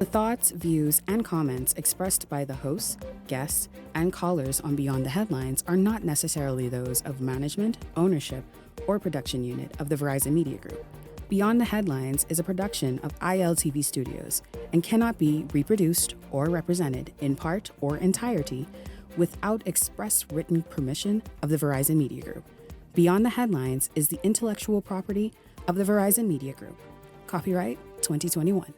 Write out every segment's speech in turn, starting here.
The thoughts, views, and comments expressed by the hosts, guests, and callers on Beyond the Headlines are not necessarily those of management, ownership, or production unit of the Verizon Media Group. Beyond the Headlines is a production of ILTV Studios and cannot be reproduced or represented in part or entirety without express written permission of the Verizon Media Group. Beyond the Headlines is the intellectual property of the Verizon Media Group. Copyright 2021.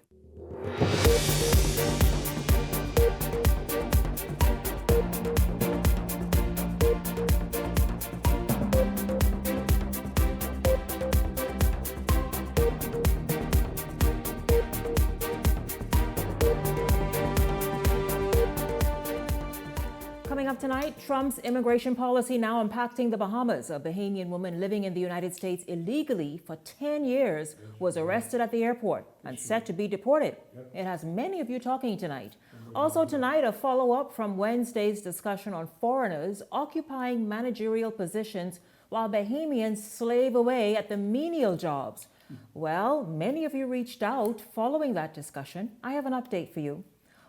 Coming up tonight, Trump's immigration policy now impacting the Bahamas. A Bahamian woman living in the United States illegally for 10 years was arrested at the airport and set to be deported. It has many of you talking tonight. Also tonight, a follow-up from Wednesday's discussion on foreigners occupying managerial positions while Bahamians slave away at the menial jobs. Well, many of you reached out following that discussion. I have an update for you.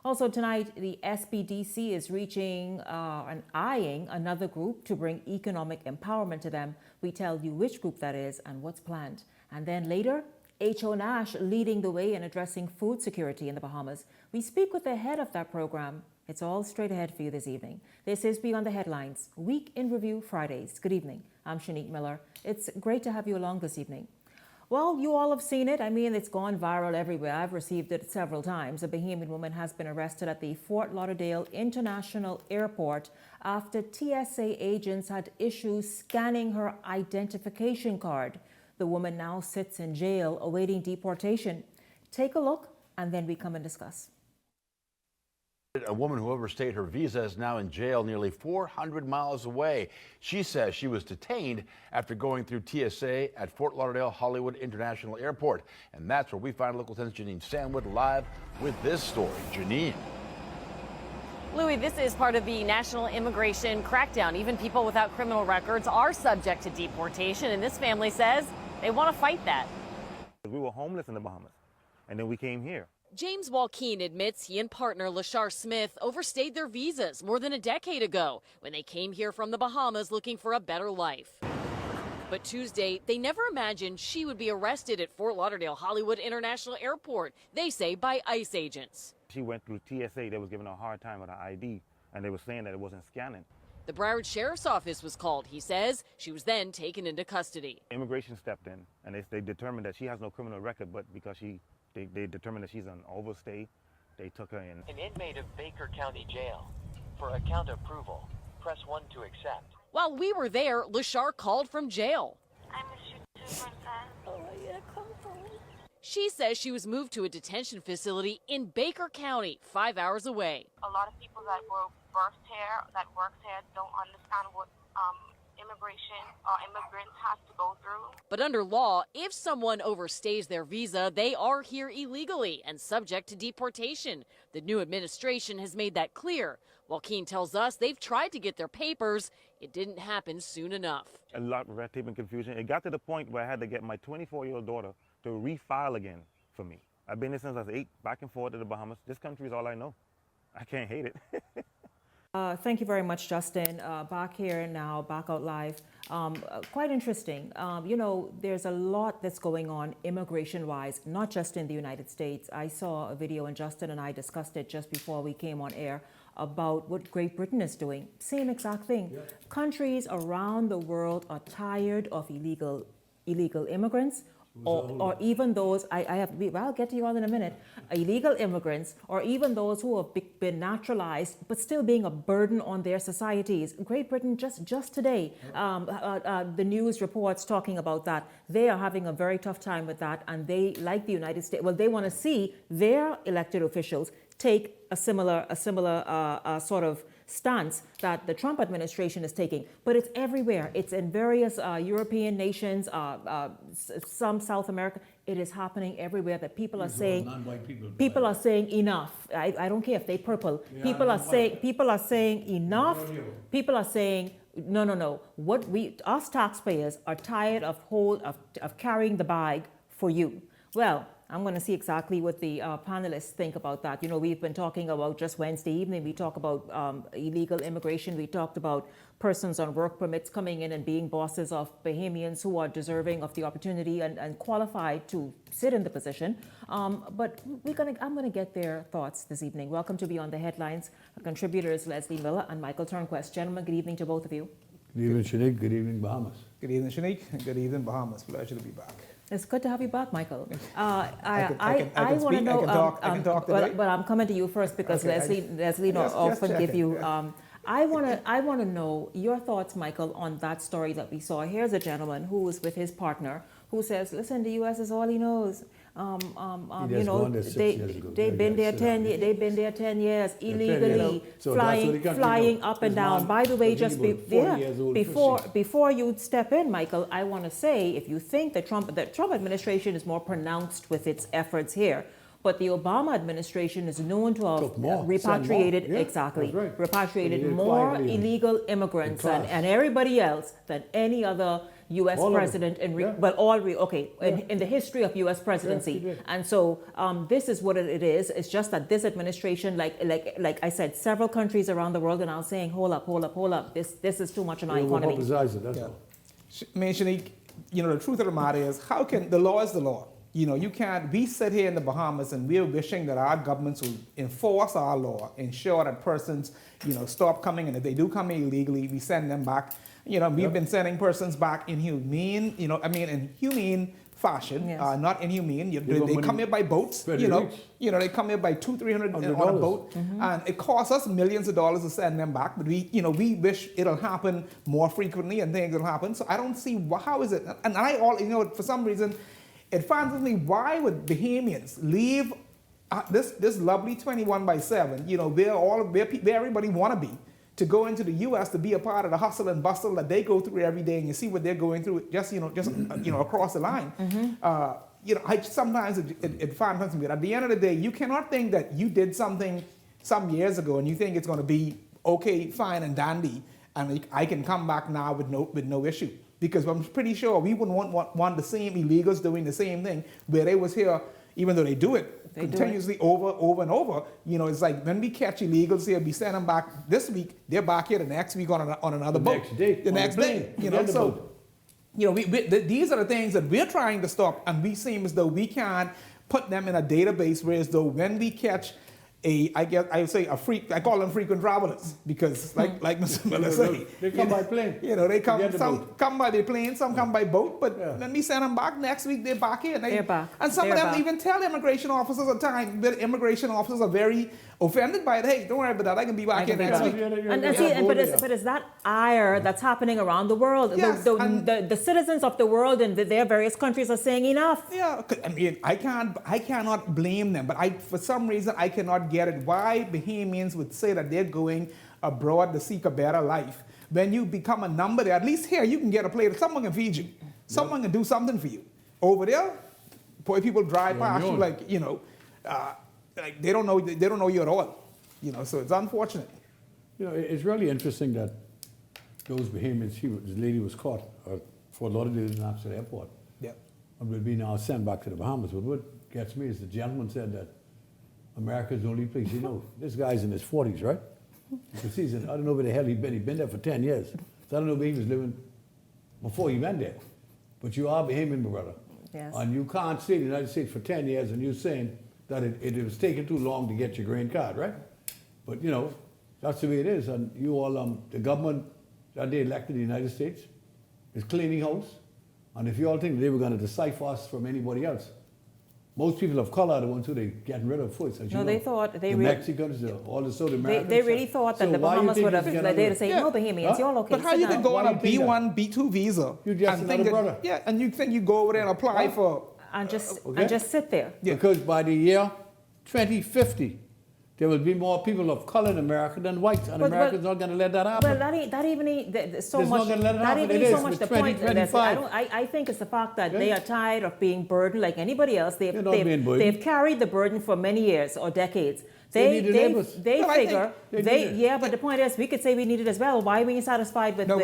Also tonight, the SBDC is reaching and eyeing another group to bring economic empowerment to them. We tell you which group that is and what's planned. And then later, H.O. Nash leading the way in addressing food security in the Bahamas. We speak with the head of that program. It's all straight ahead for you this evening. This is Beyond the Headlines, Week in Review Fridays. Good evening. I'm Shanique Miller. It's great to have you along this evening. Well, you all have seen it. I mean, it's gone viral everywhere. I've received it several times. A Bahamian woman has been arrested at the Fort Lauderdale International Airport after TSA agents had issues scanning her identification card. The woman now sits in jail awaiting deportation. Take a look, and then we come and discuss. A woman who overstayed her visa is now in jail nearly 400 miles away. She says she was detained after going through TSA at Fort Lauderdale Hollywood International Airport. And that's where we find local 10's Janine Sandwood live with this story. Janine. Louis, this is part of the national immigration crackdown. Even people without criminal records are subject to deportation. And this family says they want to fight that. We were homeless in the Bahamas, and then we came here. James Walkeen admits he and partner Lashar Smith overstayed their visas more than a decade ago when they came here from the Bahamas looking for a better life. But Tuesday, they never imagined she would be arrested at Fort Lauderdale Hollywood International Airport, they say by ICE agents. She went through TSA. They was giving her a hard time with her ID, and they were saying that it wasn't scanning. The Broward Sheriff's Office was called, he says. She was then taken into custody. Immigration stepped in, and they determined that she has no criminal record, but because they determined that she's an overstay, they took her in. An inmate of Baker County Jail. For account approval, press 1 to accept. While we were there, Lashar called from jail. I miss you too, Princess. Oh, yeah, come home. She says she was moved to a detention facility in Baker County, 5 hours away. A lot of people that were birthed here, that worked here, don't understand what immigration or immigrants have to go through. But under law, if someone overstays their visa, they are here illegally and subject to deportation. The new administration has made that clear. Joaquin tells us they've tried to get their papers. It didn't happen soon enough. A lot of red tape and confusion. It got to the point where I had to get my 24-year-old daughter to refile again for me. I've been here since I was 8, back and forth to the Bahamas. This country is all I know. I can't hate it. Thank you very much, Justin. Back here now, back out live. Quite interesting. You know, there's a lot that's going on immigration-wise, not just in the United States. I saw a video, and Justin and I discussed it just before we came on air, about what Great Britain is doing. Same exact thing. Yeah. Countries around the world are tired of illegal immigrants, or even those, I'll get to you all in a minute, illegal immigrants, or even those who have been naturalized, but still being a burden on their societies. Great Britain, just today, the news reports talking about that. They are having a very tough time with that, and they, like the United States, well, they want to see their elected officials take a similar sort of stance that the Trump administration is taking. But it's everywhere. It's in various European nations, some South America. It is happening everywhere that people are saying, people are saying enough. I don't care if they purple. Yeah, people are saying enough. People are saying, no. Us taxpayers are tired of carrying the bag for you. Well, I'm going to see exactly what the panelists think about that. You know, we've been talking about just Wednesday evening, we talked about illegal immigration. We talked about persons on work permits coming in and being bosses of Bahamians who are deserving of the opportunity and qualified to sit in the position. But I'm going to get their thoughts this evening. Welcome to Beyond the Headlines. Our contributors Leslie Miller and Michael Turnquest. Gentlemen, good evening to both of you. Good evening, Shanique. Good evening, Bahamas. Good evening, Shanique. And good evening, Bahamas. Pleasure to be back. It's good to have you back, Michael. I want to know. I can talk today. But I'm coming to you first because okay, Leslie not often give you. Yeah. I want to know your thoughts, Michael, on that story that we saw. Here's a gentleman who was with his partner who says, "Listen, the U.S. is all he knows. You know, they've been there 10 years. They've been there 10 years illegally, so flying up and down. By the way, just before you step in, Michael, I want to say, if you think the Trump administration is more pronounced with its efforts here, but the Obama administration is known to have repatriated repatriated more illegal immigrants and everybody else than any other U.S. president in the history of U.S. presidency. And so this is what it is. It's just that this administration, like I said, several countries around the world are now saying, hold up. This is too much in our economy. Shanique, you know, the truth of the matter is, how can the law is the law? You know, you can't, we sit here in the Bahamas and we're wishing that our governments will enforce our law, ensure that persons, you know, stop coming, and if they do come in illegally, we send them back. You know, we've been sending persons back in humane, in humane fashion, not inhumane. They come here by boats, you know, they come here by $200-300 on a boat, and it costs us millions of dollars to send them back. But we wish it'll happen more frequently and things will happen. So I don't see how is it, and for some reason, it finds me, why would Bahamians leave this lovely 21/7, you know, where everybody want to be, to go into the U.S. to be a part of the hustle and bustle that they go through every day, and you see what they're going through just across the line. Sometimes it finds me, but at the end of the day, you cannot think that you did something some years ago and you think it's going to be okay, fine and dandy, and I can come back now with no issue. Because I'm pretty sure we wouldn't want the same illegals doing the same thing where they was here, even though they do it continuously over and over. You know, it's like when we catch illegals here, we send them back this week, they're back here the next week on another boat. The next day. You know, so, you know, these are the things that we're trying to stop, and we seem as though we can't put them in a database, whereas though when we catch I call them frequent travelers, because like Mr. Miller said, they come by plane. You know, they come, some come by the plane, some come by boat, but when we send them back next week, they're back here. They're back. And some of them even tell immigration officers at times, but immigration officers are very offended by it. Hey, don't worry about that, I can be back here next week. But it's that ire that's happening around the world. Yes, the citizens of the world in their various countries are saying enough. Yeah, I mean, I cannot blame them, but for some reason I cannot get it. Why Bahamians would say that they're going abroad to seek a better life. When you become a number there, at least here you can get a plate. Someone can feed you. Someone can do something for you. Over there, poor people drive past you like, you know, like they don't know you at all. You know, so it's unfortunate. You know, it's really interesting that those Bahamians, this lady was caught at Fort Lauderdale International Airport. Yeah. And will be now sent back to the Bahamas. But what gets me is the gentleman said that America's the only place, you know, this guy's in his 40s, right? Because he's I don't know where the hell he'd been. He'd been there for 10 years. So I don't know where he was living before he went there. But you are Bahamian, my brother. Yes. And you can't stay in the United States for 10 years and you're saying that it was taking too long to get your green card, right? But, you know, that's the way it is. And you all, the government that they elected in the United States is cleaning house. And if you all think they were going to decipher us from anybody else, most people of color are the ones who they're getting rid of first. No, they thought the Mexicans, all the South Americans. They really thought that the Bahamas would have. They'd say, no, Bahamians, you're okay. But how you can go on a B1, B2 visa? You just another brother. Yeah, and you think you go over there and apply for and just sit there. Yeah. Because by the year 2050, there will be more people of color in America than whites, and Americans not going to let that happen. Well, that even so There's much. Not let it that happen. even so much the point. I think it's the fact that they are tired of being burdened like anybody else. They've carried the burden for many years or decades. They figure. But the point is, we could say we need it as well. Why are we satisfied with our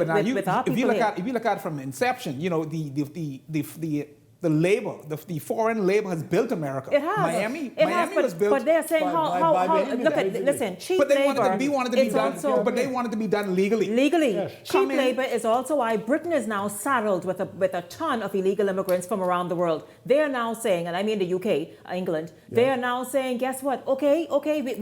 people here? If you look at it from inception, you know, the the labor, the foreign labor has built America. It has. Miami But, was built. but they're saying look at, basically. listen, cheap But they labor. wanted to be it's done. also, But they wanted to be done legally. legally. Yes. Cheap Come in. labor is also why Britain is now saddled with a ton of illegal immigrants from around the world. They are now saying, and I mean the UK, England, they are now saying, guess what? Okay,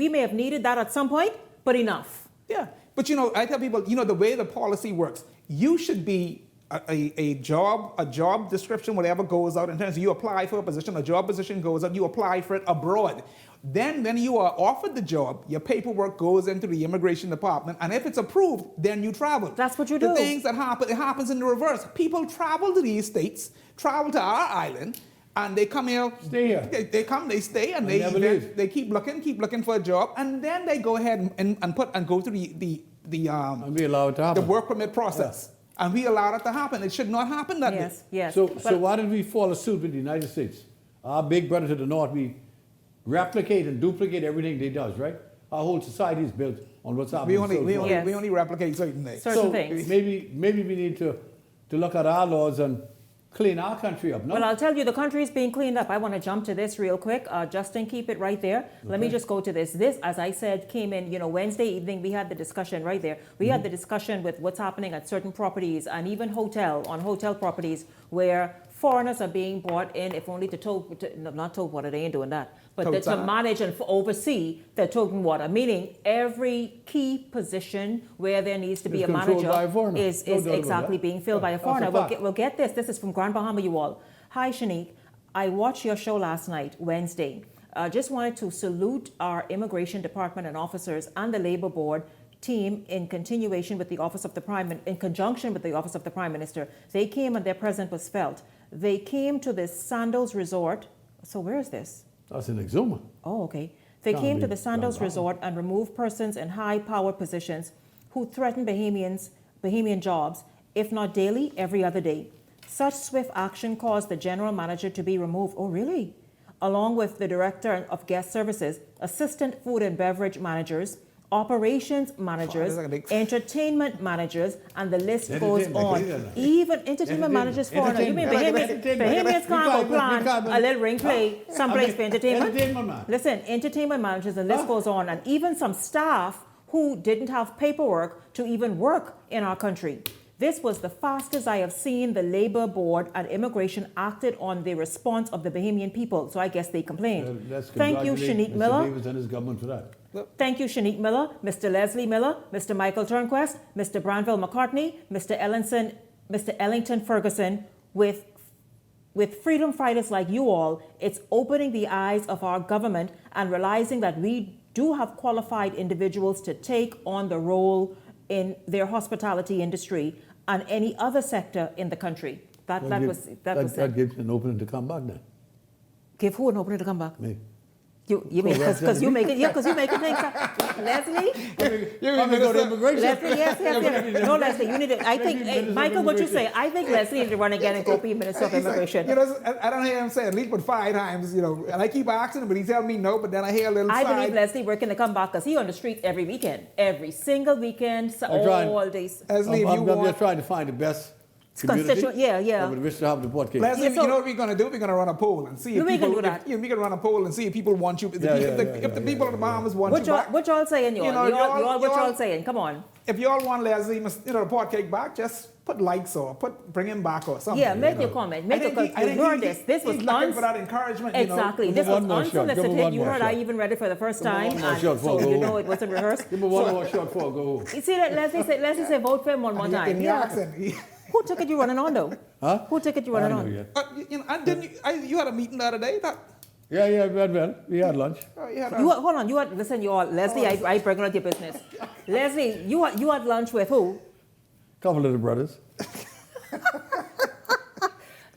we may have needed that at some point, but enough. Yeah. But I tell people, the way the policy works, you should be a job description, whatever goes out in terms of you apply for a position, a job position goes out, you apply for it abroad. Then when you are offered the job, your paperwork goes into the immigration department, and if it's approved, then you travel. That's what you The do. things that happen, it happens in the reverse. People travel to these states, travel to our island, and they come here. Stay here. They come, they stay, and They never leave. they keep looking for a job, and then they go ahead and go through the And be allowed to happen. the work permit process. And we allow that to happen. It should not happen that way. Yes. So But- why did we follow suit with the United States? Our big brother to the north, we replicate and duplicate everything they does, right? Our whole society is built on what's happening. Yes. We only replicate certain things. Certain things. Maybe we need to look at our laws and clean our country up, no? Well, I'll tell you, the country is being cleaned up. I want to jump to this real quick. Justin, keep it right there. Let me just go to this. This, as I said, came in, Wednesday evening. We had the discussion right there. We had the discussion with what's happening at certain properties and even on hotel properties where foreigners are being brought in, if only to not tow water, they ain't doing that, but to manage and oversee the toting water, meaning every key position where there needs to be It's a controlled by a manager foreigner. is No doubt about exactly that. being filled by a That's a foreigner. fact. We'll get this. This is from Grand Bahama, you all. Hi, Shanique. I watched your show last night, Wednesday. Just wanted to salute our immigration department and officers and the labor board team in continuation with the office of the in conjunction with the office of the Prime Minister. They came and their presence was felt. They came to this Sandals Resort. So where is this? That's in Exuma. Oh, okay. They Can't came be to the Sandals Grand Bahama. Resort and removed persons in high-power positions who threatened Bahamian jobs, if not daily, every other day. Such swift action caused the general manager to be removed. Oh, really? Along with the director of guest services, assistant food and beverage managers, operations managers, entertainment managers, and the list goes on. Even entertainment managers, foreigner. You mean Bahamians can't go plan a little ring play someplace for entertainment? Listen, entertainment managers, the list goes on, and even some staff who didn't have paperwork to even work in our country. This was the fastest I have seen the Labor Board and Immigration acted on the response of the Bahamian people. So I guess they complained. Thank you, Shanique Miller. Mr. Davis and his government for that. Thank you, Shanique Miller, Mr. Leslie Miller, Mr. Michael Turnquest, Mr. Branville McCartney, Mr. Ellington Ferguson. With freedom fighters like you all, it's opening the eyes of our government and realizing that we do have qualified individuals to take on the role in their hospitality industry and any other sector in the country. That was That gives an opening to come back then. Give who an opening to come back? Me. You make because you make it things. Leslie, I'm going to go to immigration. Leslie, yes. No, Leslie, you need to. I think Michael, what you say? I think Leslie needs to run again and go be Minister of Immigration. I don't hear him say at least but 5 times, and I keep asking him, but he tells me no. But then I hear a little. I believe Leslie working to come back because he on the streets every weekend, every single weekend, all days. Leslie, I'm just trying to find the best constituent, yeah. I would wish to have the board case. Leslie, you know what we're going to do? We're going to run a poll and see if we people. can do that. We can run a poll and see if people want you. If the people of the Bahamas want you back. What y'all saying, y'all? What y'all saying? Come on. If y'all want Leslie, the pod cake back, just put likes or bring him back or something. Yeah, make your comment. You heard this. This was looking for that encouragement. Exactly. This was unsolicited. You heard I even read it for the first time, so you know it wasn't rehearsed. Give me one more shot for go. You see that Leslie said vote for him one more time. In the accent. Who ticket you running on though? Huh? Who ticket you running on? You had a meeting the other day. Yeah, we had lunch. Hold on. Listen, you all. Leslie, I bring out your business. Leslie, you had lunch with who? Couple of the brothers.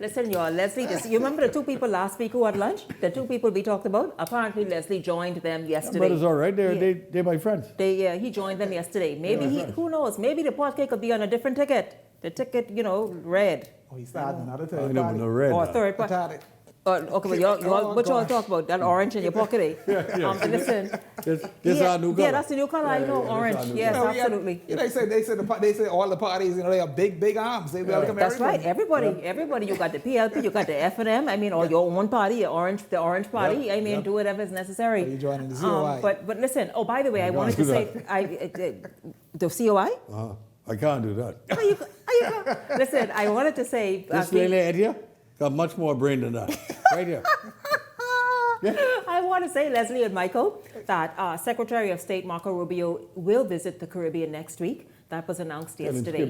Listen, you all. Leslie, you remember the 2 people last week who had lunch? The 2 people we talked about? Apparently, Leslie joined them yesterday. Brothers, all right. They're my friends. He joined them yesterday. Maybe who knows? Maybe the podcast could be on a different ticket. The ticket, red. Oh, he's starting another third party. Or third party. Okay, but what y'all talk about? That orange in your pocket, eh? But listen. This our new color. Yeah, that's the new color. I know, orange. Yes, absolutely. They say all the parties, they have big arms. They welcome That's right. everybody. Everybody. You got the PLP, you got the F&M. I mean, or your own party, the orange party. I mean, do whatever is necessary. Are you joining the COI? But listen. Oh, by the way, I wanted to say, the COI. I can't do that. How you listen, I wanted to say. This lady right here got much more brain than that. Right here. I want to say, Leslie and Michael, that Secretary of State Marco Rubio will visit the Caribbean next week. That was announced yesterday.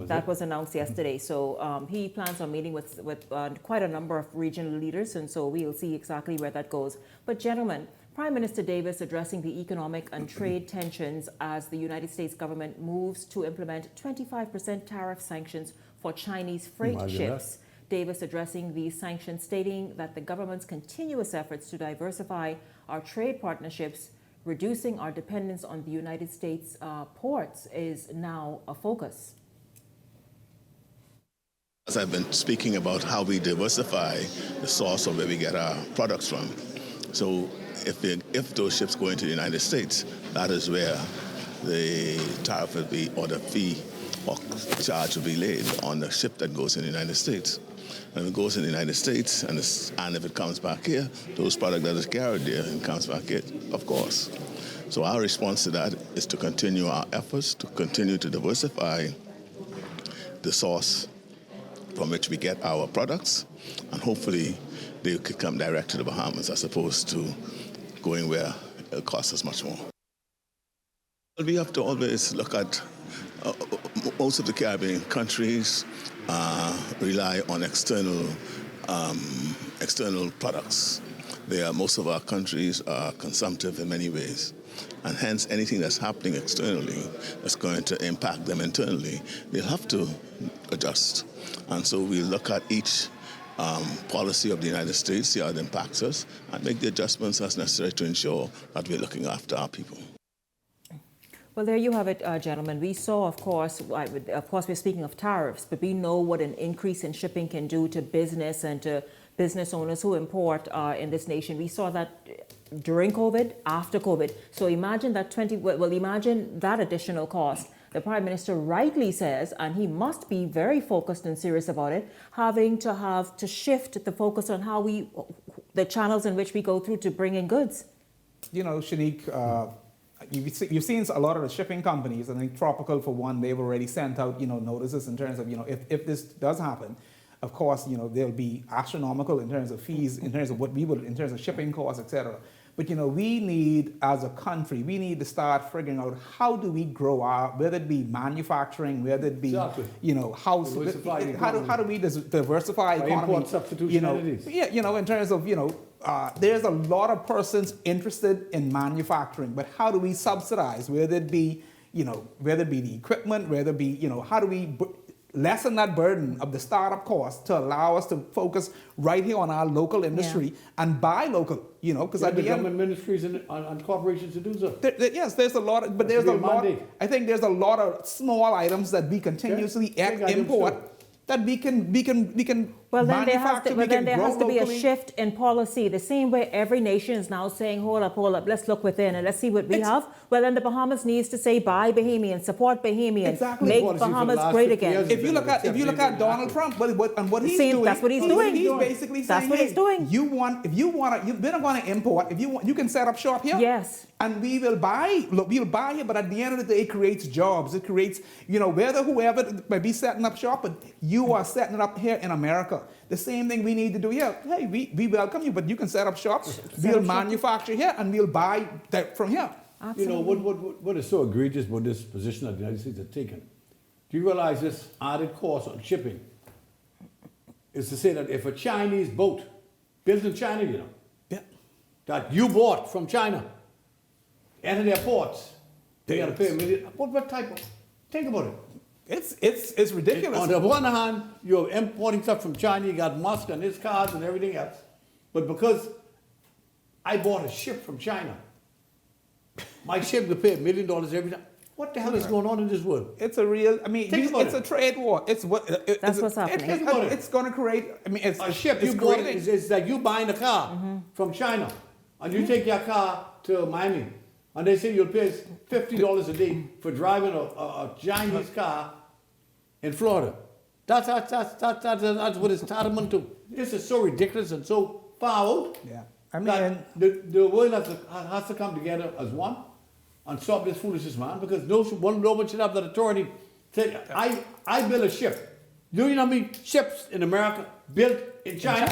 That was announced yesterday. So he plans on meeting with quite a number of regional leaders, and so we'll see exactly where that goes. But gentlemen, Prime Minister Davis addressing the economic and trade tensions as the United States government moves to implement 25% tariff sanctions for Chinese freight ships. Davis addressing these sanctions, stating that the government's continuous efforts to diversify our trade partnerships, reducing our dependence on the United States ports, is now a focus. As I've been speaking about how we diversify the source of where we get our products from. So if those ships go into the United States, that is where the tariff will be, or the fee or charge will be laid on the ship that goes in the United States. And if it goes in the United States, and if it comes back here, those products that is carried there and comes back here, of course. So our response to that is to continue our efforts to continue to diversify the source from which we get our products, and hopefully they could come direct to the Bahamas as opposed to going where it'll cost us much more. We have to always look at most of the Caribbean countries rely on external products. Most of our countries are consumptive in many ways, and hence anything that's happening externally that's going to impact them internally, they'll have to adjust. And so we look at each policy of the United States, see how it impacts us, and make the adjustments as necessary to ensure that we're looking after our people. Well, there you have it, gentlemen. We saw, of course, we're speaking of tariffs, but we know what an increase in shipping can do to business and to business owners who import in this nation. We saw that during COVID, after COVID. So imagine that imagine that additional cost. The Prime Minister rightly says, and he must be very focused and serious about it, having to shift the focus on how the channels in which we go through to bring in goods. You know, Shanique, you've seen a lot of the shipping companies. I think Tropical, for one, they've already sent out, notices in terms of, if this does happen, of course, they'll be astronomical in terms of fees, in terms of in terms of shipping costs, etc. But, we need, as a country, we need to start figuring out how do we grow whether it be manufacturing, whether it be, how do we diversify economy? Import substitutionalities. In terms of, there's a lot of persons interested in manufacturing, but how do we subsidize, whether it be, the equipment, whether it be, how do we lessen that burden of the startup costs to allow us to focus right here on our local industry and buy local, because at the government ministries and corporations to do so. Yes, there's a lot, I think there's a lot of small items that we continuously import that we can then there has to be a shift in policy. The same way every nation is now saying, hold up, let's look within and let's see what we have. Well, then the Bahamas needs to say, buy Bahamian, support Bahamian, make Bahamas great again. If you look at Donald Trump, what he's doing, that's what he's doing. He's basically saying, we're not going to import. If you can set up shop here. Yes. And we'll buy here, but at the end of the day, it creates jobs. It creates, whoever might be setting up shop, but you are setting it up here in America. The same thing we need to do here. Hey, we welcome you, but you can set up shops. We'll manufacture here, and we'll buy that from here. Absolutely. What is so egregious about this position that the United States has taken? Do you realize this added cost on shipping is to say that if a Chinese boat built in China, that you bought from China, enter their ports, they got to pay $1 million. What type of? Think about it. It's ridiculous. On the one hand, you're importing stuff from China. You got Musk and his cars and everything else, but because I bought a ship from China, my ship will pay $1 million every time. What the hell is going on in this world? It's a real, I mean, Think about it's it. a trade war. It's what, That's what's happening. It's going to create, I mean, it's A ship it's you bought creating- is like you buying a car from China, and you take your car to Miami, and they say you'll pay $50 a day for driving a Chinese car in Florida. That's what it's tantamount to. This is so ridiculous and so far out. Yeah. I that mean, the world has to come together as one and stop this foolishness, man. Because no one should have that authority. Say, I build a ship. Do you know how many ships in America built in China?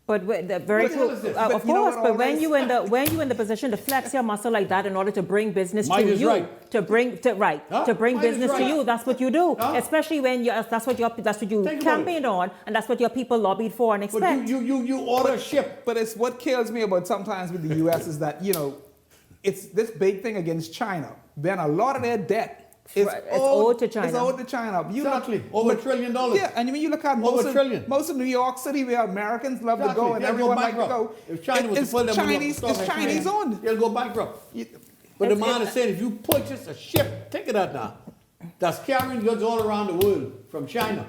But very What the hell true, is this? of But you know course. what But all when this- you in the position to flex your muscle like that in order to bring business Might to is you, right. to bring Might is business to right. you, that's what you do. Huh? Especially when that's what you Think about campaigned on, and that's what your people lobbied for and But expect. you order a ship. but it's what kills me about sometimes with the U.S. is that, you know, it's this big thing against China. Then a lot of their debt is Right, it's owed to China. It's owed to China. You Exactly. look- Over $1 trillion. Yeah, and when you look at Over a trillion. most of New York City, where Americans love to go and They'll everyone like to bankrupt. go, If China was to it's pull them Chinese, up, it's Chinese owned. They'll go bankrupt. But the man is saying if you purchase a ship, take it out now, that's carrying goods all around the world from China,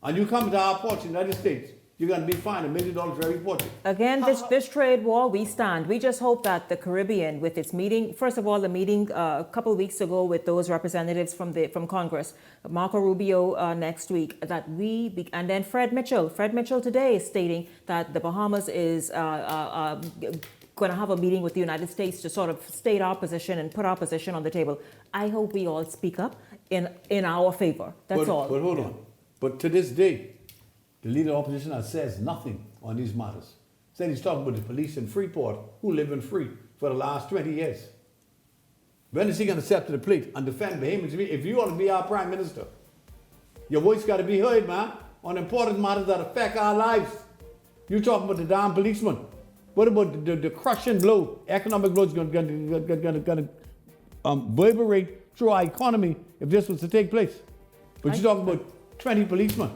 and you come to our ports in the United States, you're going to be fined $1 million for every port. Again, this trade war, we stand. We just hope that the Caribbean, with its meeting, first of all, the meeting a couple of weeks ago with those representatives from Congress, Marco Rubio next week, that and then Fred Mitchell today is stating that the Bahamas is going to have a meeting with the United States to sort of state our position and put our position on the table. I hope we all speak up in our favor. That's all. But hold on. But to this day, the leader of opposition says nothing on these matters. Said he's talking about the police in Freeport who live in free for the last 20 years. When is he going to step to the plate and defend Bahamians? If you want to be our prime minister, your voice got to be heard, man, on important matters that affect our lives. You talking about the damn policeman. What about the crushing blow, economic blow is going to reverberate through our economy if this was to take place? But you're talking about 20 policemen.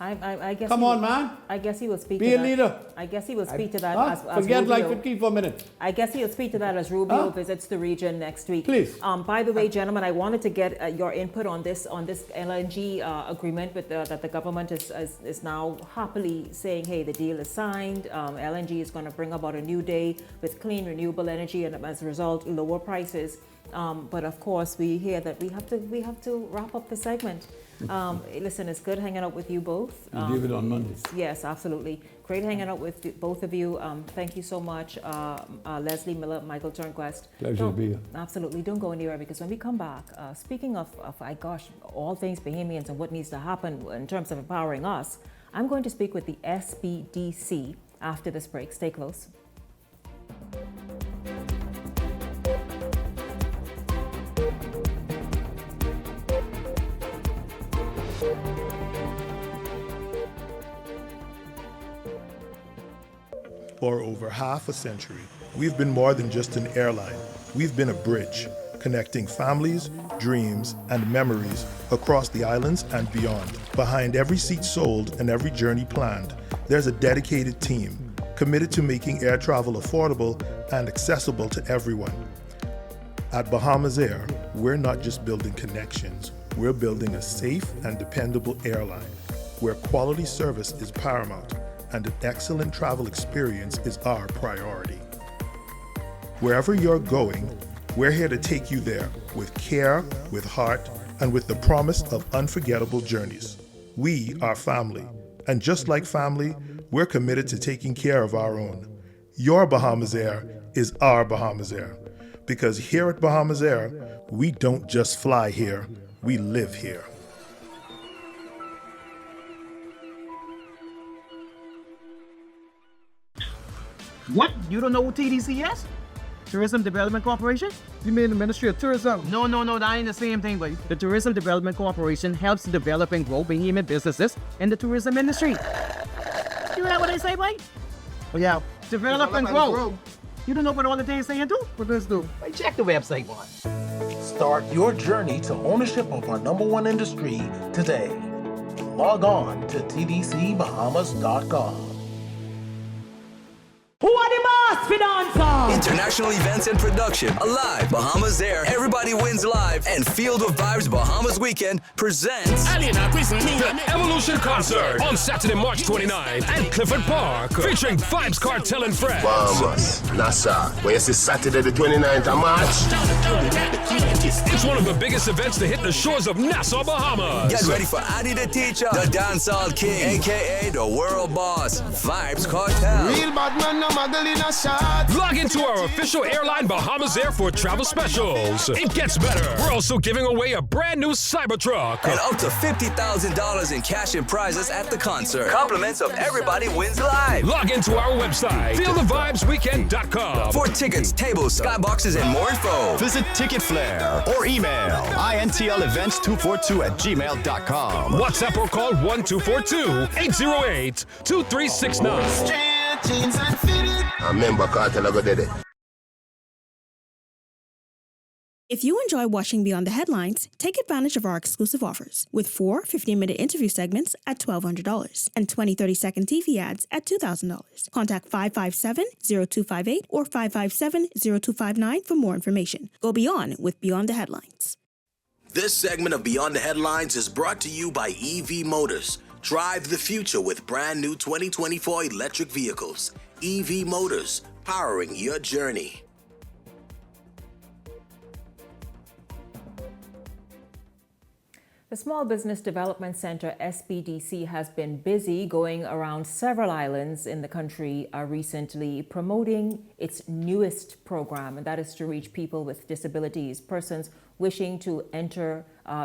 I guess. Come on, man. I guess he will speak Be to a that. leader. I guess he will speak to that as Forget Rubio. like 15 for a minute. I guess he'll speak to that as Rubio visits the region next week. Please. By the way, gentlemen, I wanted to get your input on this LNG agreement with that the government is now happily saying, hey, the deal is signed. LNG is going to bring about a new day with clean, renewable energy, and as a result, lower prices. But of course, we hear that we have to wrap up the segment. Listen, it's good hanging out with you both. You leave it on Monday. Yes, absolutely. Great hanging out with both of you. Thank you so much, Leslie Miller, Michael Turnquest. Pleasure to be here. Absolutely. Don't go anywhere, because when we come back, speaking of all things Bahamians and what needs to happen in terms of empowering us, I'm going to speak with the SBDC after this break. Stay close. For over half a century, we've been more than just an airline. We've been a bridge, connecting families, dreams, and memories across the islands and beyond. Behind every seat sold and every journey planned, there's a dedicated team committed to making air travel affordable and accessible to everyone. At Bahamas Air, we're not just building connections, we're building a safe and dependable airline where quality service is paramount and an excellent travel experience is our priority. Wherever you're going, we're here to take you there with care, with heart, and with the promise of unforgettable journeys. We are family, and just like family, we're committed to taking care of our own. Your Bahamas Air is our Bahamas Air, because here at Bahamas Air, we don't just fly here, we live here. What? You don't know what TDC is? Tourism Development Corporation? You mean the Ministry of Tourism? No, that ain't the same thing, buddy. The Tourism Development Corporation helps develop and grow Bahamian businesses in the tourism industry. You hear what I say, buddy? Oh, yeah. Develop and grow. You don't know what all the things saying do? What does do? Hey, check the website, boy. Start your journey to ownership of our #1 industry today. Log on to tdcbahamas.com. Who are the boss? just for dancer. International events and production, Alive, Bahamas Air, Everybody Wins Live, and Field of Vibes Bahamas Weekend presents the Evolution Concert on Saturday, March 29th at Clifford Park, featuring Vibes Cartel and Friends. Bahamas, Nassau, where is Saturday the 29th of March? It's one of the biggest events to hit the shores of Nassau, Bahamas. Get ready for Addy the Teacher, the Dancehall King, aka the World Boss, Vibes Cartel. Real bad man, no muggle in a shot. Log into our official airline Bahamas Air for travel specials. It gets better. We're also giving away a brand new Cybertruck. And up to $50,000 in cash and prizes at the concert. Compliments of Everybody Wins Live. Log into our website, feelthevibesweekend.com. For tickets, tables, skyboxes, and more info. Visit Ticket Flair or email intlevents242@gmail.com. WhatsApp or call 1242-808-2369. I remember Cartel go did it. If you enjoy watching Beyond the Headlines, take advantage of our exclusive offers with 4 15-minute interview segments at $1,200 and 20 30-second TV ads at $2,000. Contact 557-0258 or 557-0259 for more information. Go beyond with Beyond the Headlines. This segment of Beyond the Headlines is brought to you by EV Motors. Drive the future with brand new 2024 electric vehicles. EV Motors, powering your journey. The Small Business Development Center, SBDC, has been busy going around several islands in the country recently promoting its newest program, and that is to reach people with disabilities, persons wishing to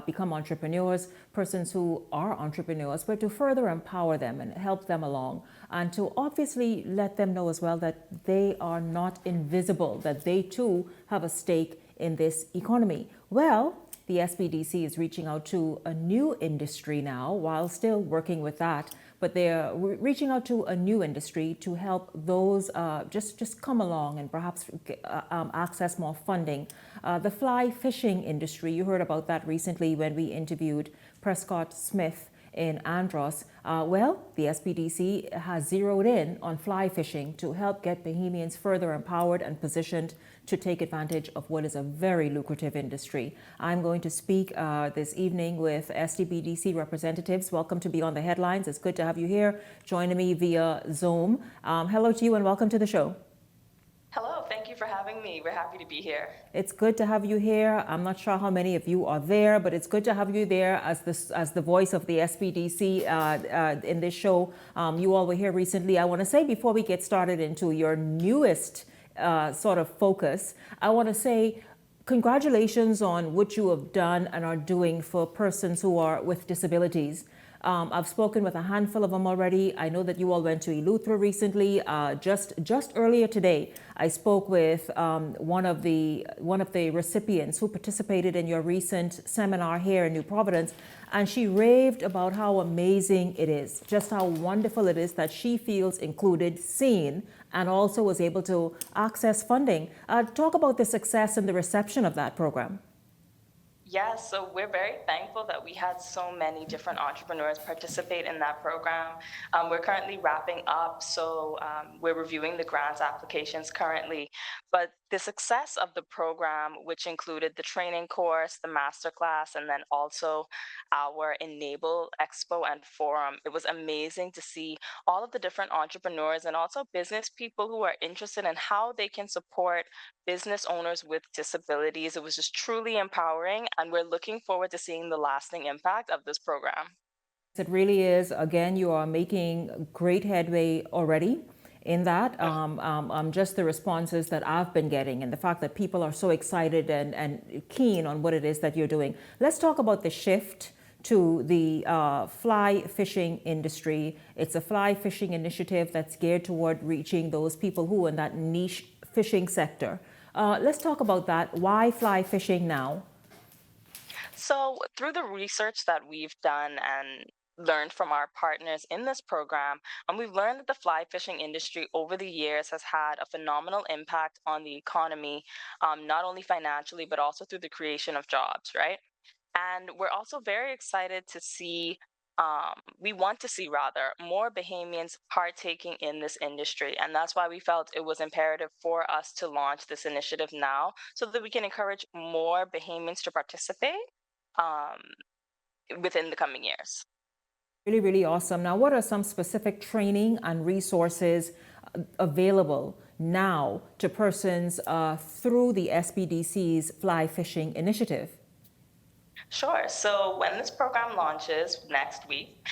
become entrepreneurs, persons who are entrepreneurs, but to further empower them and help them along, and to obviously let them know as well that they are not invisible, that they too have a stake in this economy. Well, the SBDC is reaching out to a new industry now, while still working with that, but they're reaching out to a new industry to help those just come along and perhaps access more funding. The fly fishing industry, you heard about that recently when we interviewed Prescott Smith in Andros. Well, the SBDC has zeroed in on fly fishing to help get Bahamians further empowered and positioned to take advantage of what is a very lucrative industry. I'm going to speak this evening with SBDC representatives. Welcome to Beyond the Headlines. It's good to have you here, joining me via Zoom. Hello to you and welcome to the show. Hello, thank you for having me. We're happy to be here. It's good to have you here. I'm not sure how many of you are there, but it's good to have you there as the voice of the SBDC in this show. You all were here recently. I want to say before we get started into your newest sort of focus, I want to say congratulations on what you have done and are doing for persons who are with disabilities. I've spoken with a handful of them already. I know that you all went to Eleuthera recently. Just earlier today, I spoke with one of the recipients who participated in your recent seminar here in New Providence, and she raved about how amazing it is, just how wonderful it is that she feels included, seen, and also was able to access funding. Talk about the success and the reception of that program. Yes, so we're very thankful that we had so many different entrepreneurs participate in that program. We're currently wrapping up, so we're reviewing the grants applications currently. But the success of the program, which included the training course, the masterclass, and then also our Enable Expo and Forum, it was amazing to see all of the different entrepreneurs and also business people who are interested in how they can support business owners with disabilities. It was just truly empowering, and we're looking forward to seeing the lasting impact of this program. It really is. Again, you are making great headway already in that. Just the responses that I've been getting and the fact that people are so excited and keen on what it is that you're doing. Let's talk about the shift to the fly fishing industry. It's a fly fishing initiative that's geared toward reaching those people who are in that niche fishing sector. Let's talk about that. Why fly fishing now? So through the research that we've done and learned from our partners in this program, we've learned that the fly fishing industry over the years has had a phenomenal impact on the economy, not only financially, but also through the creation of jobs, right? And we're also very excited to see we want to see rather more Bahamians partaking in this industry. And that's why we felt it was imperative for us to launch this initiative now so that we can encourage more Bahamians to participate within the coming years. Really, really awesome. Now, what are some specific training and resources available now to persons through the SBDC's Fly Fishing Initiative? Sure. So when this program launches next week,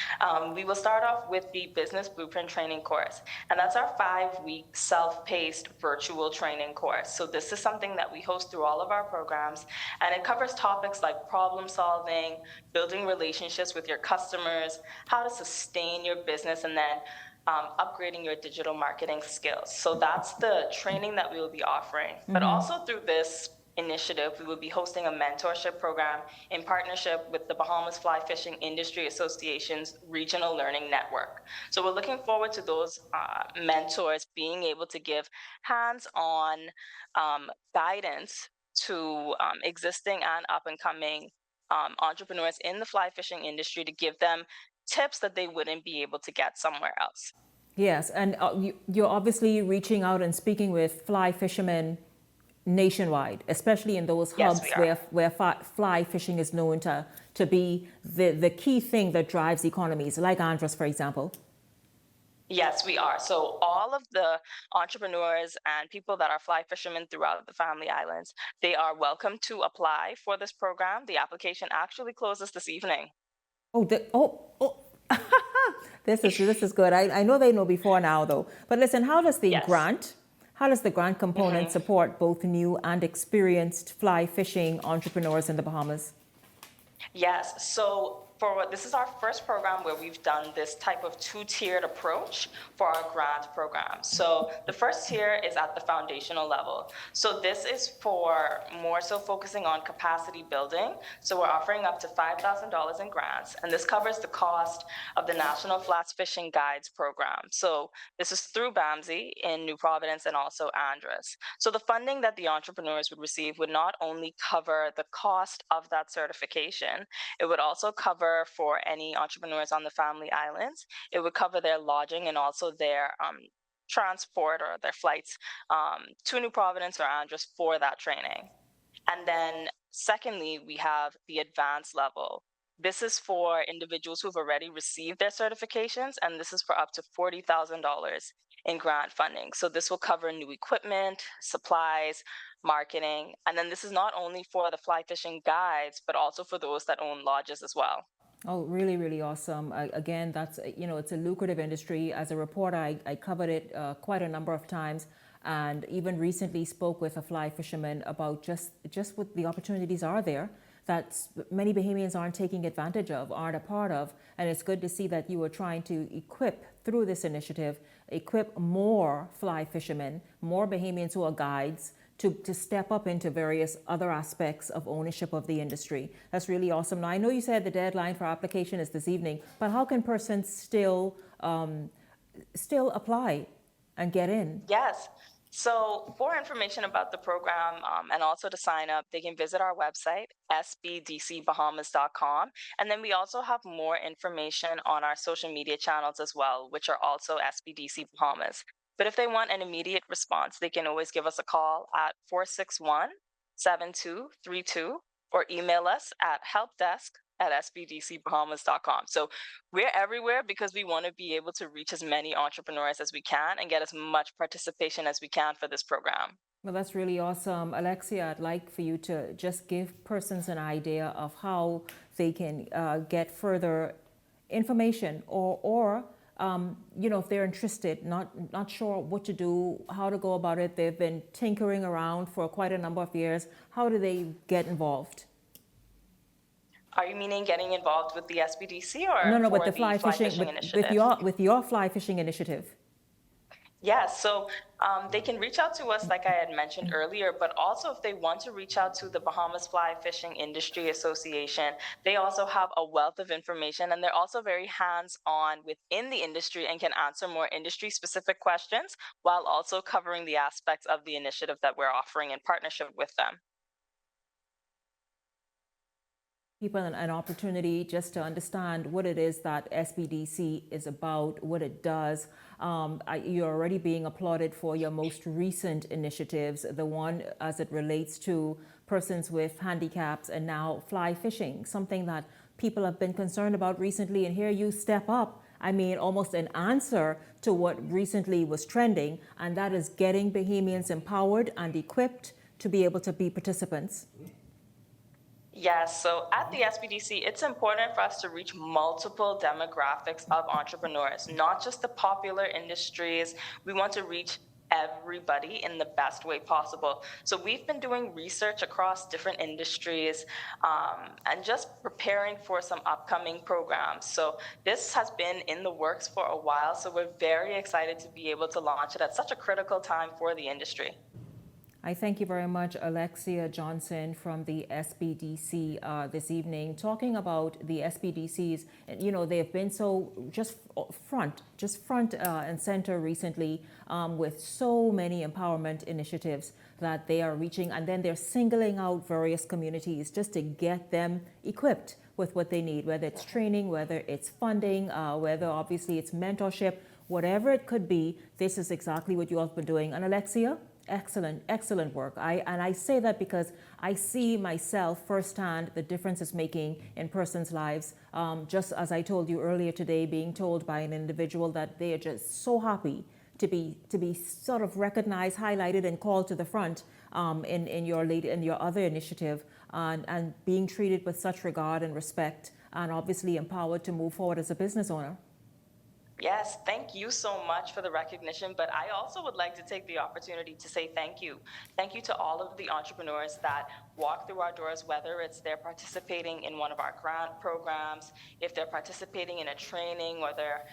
we will start off with the Business Blueprint Training course. And that's our 5-week self-paced virtual training course. So this is something that we host through all of our programs. And it covers topics like problem solving, building relationships with your customers, how to sustain your business, and then upgrading your digital marketing skills. So that's the training that we will be offering. But also through this initiative, we will be hosting a mentorship program in partnership with the Bahamas Fly Fishing Industry Association's Regional Learning Network. So we're looking forward to those mentors being able to give hands-on guidance to existing and up-and-coming entrepreneurs in the fly fishing industry to give them tips that they wouldn't be able to get somewhere else. Yes, and you're obviously reaching out and speaking with fly fishermen nationwide, especially in those hubs where fly fishing is known to be the key thing that drives economies, like Andros, for example. Yes, we are. So all of the entrepreneurs and people that are fly fishermen throughout the Family Islands, they are welcome to apply for this program. The application actually closes this evening. This is good. I know they know before now, though. But listen, how does the grant component support both new and experienced fly fishing entrepreneurs in the Bahamas? Yes. So this is our first program where we've done this type of 2-tiered approach for our grant program. So the first tier is at the foundational level. So this is for more so focusing on capacity building. So we're offering up to $5,000 in grants, and this covers the cost of the National Flats Fishing Guides program. So this is through BAMSI in New Providence and also Andros. So the funding that the entrepreneurs would receive would not only cover the cost of that certification, it would also cover for any entrepreneurs on the Family Islands. It would cover their lodging and also their transport or their flights to New Providence or Andros for that training. And then secondly, we have the advanced level. This is for individuals who've already received their certifications, and this is for up to $40,000 in grant funding. So this will cover new equipment, supplies, marketing, and then this is not only for the fly fishing guides, but also for those that own lodges as well. Oh, really, really awesome. Again, that's, it's a lucrative industry. As a reporter, I covered it quite a number of times, and even recently spoke with a fly fisherman about just what the opportunities are there that many Bahamians aren't taking advantage of, aren't a part of. And it's good to see that you are trying to equip, through this initiative, equip more fly fishermen, more Bahamians who are guides, to step up into various other aspects of ownership of the industry. That's really awesome. Now, I know you said the deadline for application is this evening, but how can persons still apply and get in? Yes. So for information about the program and also to sign up, they can visit our website, sbdcbahamas.com. And then we also have more information on our social media channels as well, which are also SBDC Bahamas. But if they want an immediate response, they can always give us a call at 461-7232 or email us at helpdesk@sbdcbahamas.com. So we're everywhere because we want to be able to reach as many entrepreneurs as we can and get as much participation as we can for this program. Well, that's really awesome. Alexia, I'd like for you to just give persons an idea of how they can get further information or if they're interested, not sure what to do, how to go about it. They've been tinkering around for quite a number of years. How do they get involved? Are you meaning getting involved with the SBDC or no, for with the fly fishing initiative? with your fly fishing initiative? Yes, so they can reach out to us, like I had mentioned earlier, but also if they want to reach out to the Bahamas Fly Fishing Industry Association, they also have a wealth of information, and they're also very hands-on within the industry and can answer more industry-specific questions while also covering the aspects of the initiative that we're offering in partnership with them. People an opportunity just to understand what it is that SBDC is about, what it does. You're already being applauded for your most recent initiatives, the one as it relates to persons with handicaps and now fly fishing, something that people have been concerned about recently. And here you step up, I mean, almost an answer to what recently was trending, and that is getting Bahamians empowered and equipped to be able to be participants. Yes, so at the SBDC, it's important for us to reach multiple demographics of entrepreneurs, not just the popular industries. We want to reach everybody in the best way possible. So we've been doing research across different industries and just preparing for some upcoming programs. So this has been in the works for a while, so we're very excited to be able to launch it at such a critical time for the industry. I thank you very much, Alexia Johnson from the SBDC this evening, talking about the SBDCs. You know, they have been so just front and center recently with so many empowerment initiatives that they are reaching, and then they're singling out various communities just to get them equipped with what they need, whether it's training, whether it's funding, whether obviously it's mentorship, whatever it could be. This is exactly what you all have been doing. And Alexia, excellent work. I say that because I see myself firsthand the difference it's making in persons' lives. Just as I told you earlier today, being told by an individual that they are just so happy to be sort of recognized, highlighted, and called to the front in your other initiative, and being treated with such regard and respect, and obviously empowered to move forward as a business owner. Yes, thank you so much for the recognition, but I also would like to take the opportunity to say thank you. Thank you to all of the entrepreneurs that walk through our doors, whether it's they're participating in one of our grant programs, if they're participating in a training, or they're